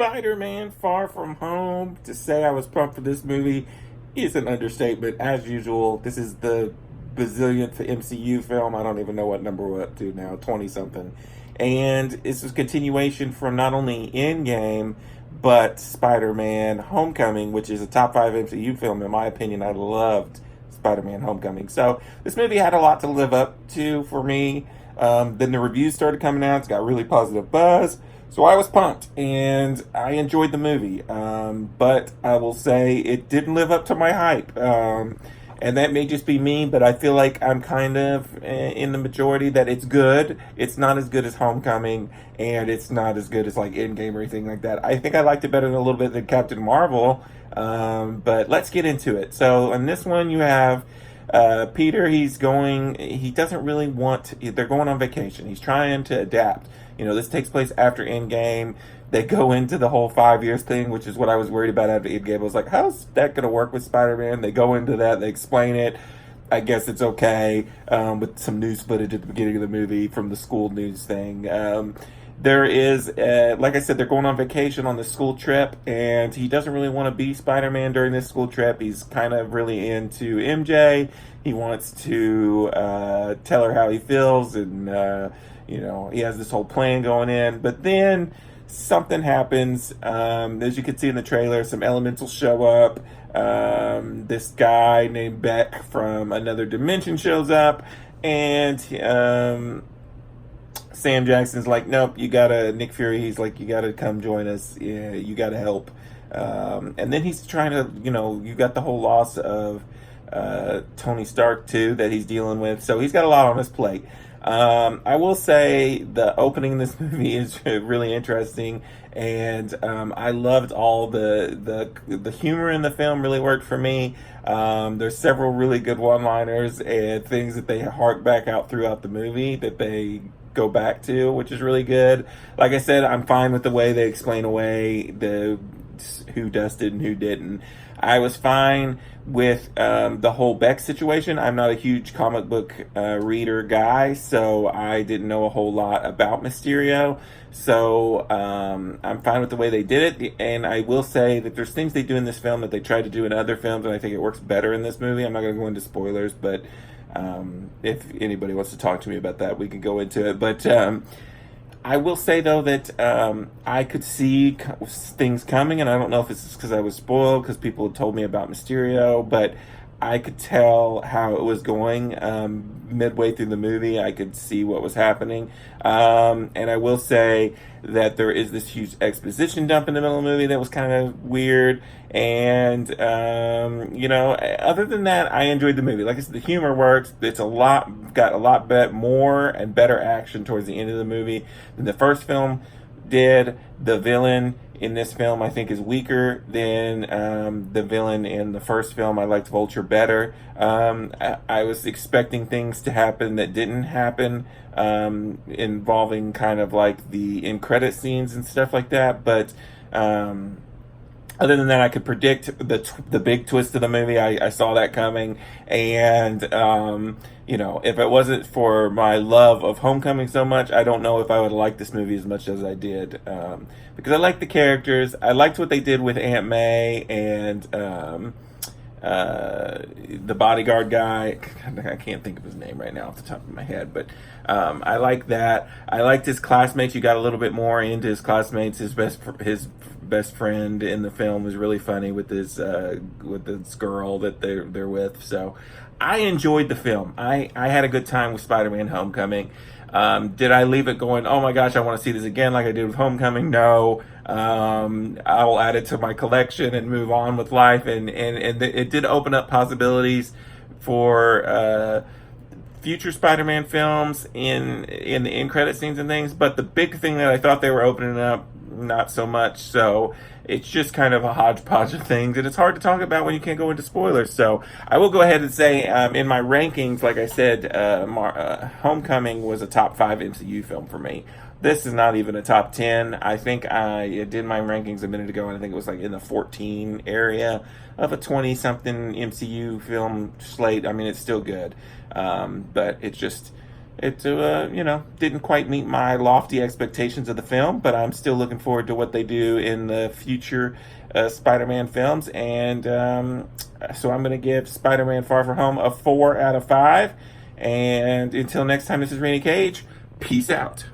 Spider-Man Far From Home. To say I was pumped for this movie is an understatement. As usual, this is the bazillionth MCU film. I don't even know what number we're up to now, 20 something. And it's a continuation from not only Endgame, but Spider-Man Homecoming, which is a top 5 MCU film. In my opinion, I loved Spider-Man Homecoming. So this movie had a lot to live up to for me. Then the reviews started coming out. It's got really positive buzz. So I was pumped, and I enjoyed the movie. But I will say it didn't live up to my hype. And that may just be me, but I feel like I'm kind of in the majority that it's good. It's not as good as Homecoming, and it's not as good as like Endgame or anything like that. I think I liked it better a little bit than Captain Marvel. But let's get into it. So in this one, you have Peter. He doesn't really they're going on vacation. He's trying to adapt. This takes place after Endgame. They go into the whole 5 years thing, which is what I was worried about after Endgame. I was like, how's that going to work with Spider-Man? They go into that. They explain it. I guess it's okay, with some news footage at the beginning of the movie from the school news thing. There is, like I said, they're going on vacation on the school trip, and he doesn't really want to be Spider-Man during this school trip. He's kind of really into MJ. He wants to tell her how he feels, and, he has this whole plan going in. But then something happens. As you can see in the trailer, some elementals show up. This guy named Beck from another dimension shows up, and Sam Jackson's like, nope, Nick Fury, he's like, you gotta come join us. Yeah, you gotta help. And then he's trying to, you got the whole loss of Tony Stark too that he's dealing with. So he's got a lot on his plate. I will say the opening of this movie is really interesting, and I loved all the humor in the film. Really worked for me. There's several really good one-liners and things that they hark back out throughout the movie that they go back to, which is really good. Like I said, I'm fine with the way they explain away the who dusted and who didn't. I was fine with the whole Beck situation. I'm not a huge comic book reader guy, so I didn't know a whole lot about Mysterio. So I'm fine with the way they did it. And I will say that there's things they do in this film that they tried to do in other films, and I think it works better in this movie. I'm not going to go into spoilers, but if anybody wants to talk to me about that, we can go into it. But I will say, though, that I could see things coming, and I don't know if it's because I was spoiled, because people had told me about Mysterio, but I could tell how it was going midway through the movie. I could see what was happening. And I will say that there is this huge exposition dump in the middle of the movie that was kind of weird. And, other than that, I enjoyed the movie. Like I said, the humor works. Got a lot more and better action towards the end of the movie than the first film did. The villain in this film, I think, is weaker than the villain in the first film. I liked Vulture better. I was expecting things to happen that didn't happen, involving kind of like the end credit scenes and stuff like that. But other than that, I could predict the big twist of the movie. I saw that coming, and if it wasn't for my love of Homecoming so much, I don't know if I would have liked this movie as much as I did, because I liked the characters. I liked what they did with Aunt May and the bodyguard guy. I can't think of his name right now off the top of my head, but I like that. I liked his classmates. You got a little bit more into his classmates. His best friend in the film was really funny with this girl that they're with. So I enjoyed the film. I had a good time with Spider-Man Homecoming. Did I leave it going, oh my gosh, I want to see this again like I did with Homecoming? No. I'll add it to my collection and move on with life. And it did open up possibilities for future Spider-Man films in the end credit scenes and things. But the big thing that I thought they were opening up, not so much. So it's just kind of a hodgepodge of things, and it's hard to talk about when you can't go into spoilers. So I will go ahead and say, in my rankings, like I said, Homecoming was a top 5 MCU film for me. This is not even a top 10. I think I did my rankings a minute ago, and I think it was like in the 14 area of a 20-something MCU film slate. I mean, it's still good, but it's just it didn't quite meet my lofty expectations of the film, but I'm still looking forward to what they do in the future Spider-Man films. And so I'm going to give Spider-Man Far From Home a 4 out of 5. And until next time, this is Rainy Cage. Peace out.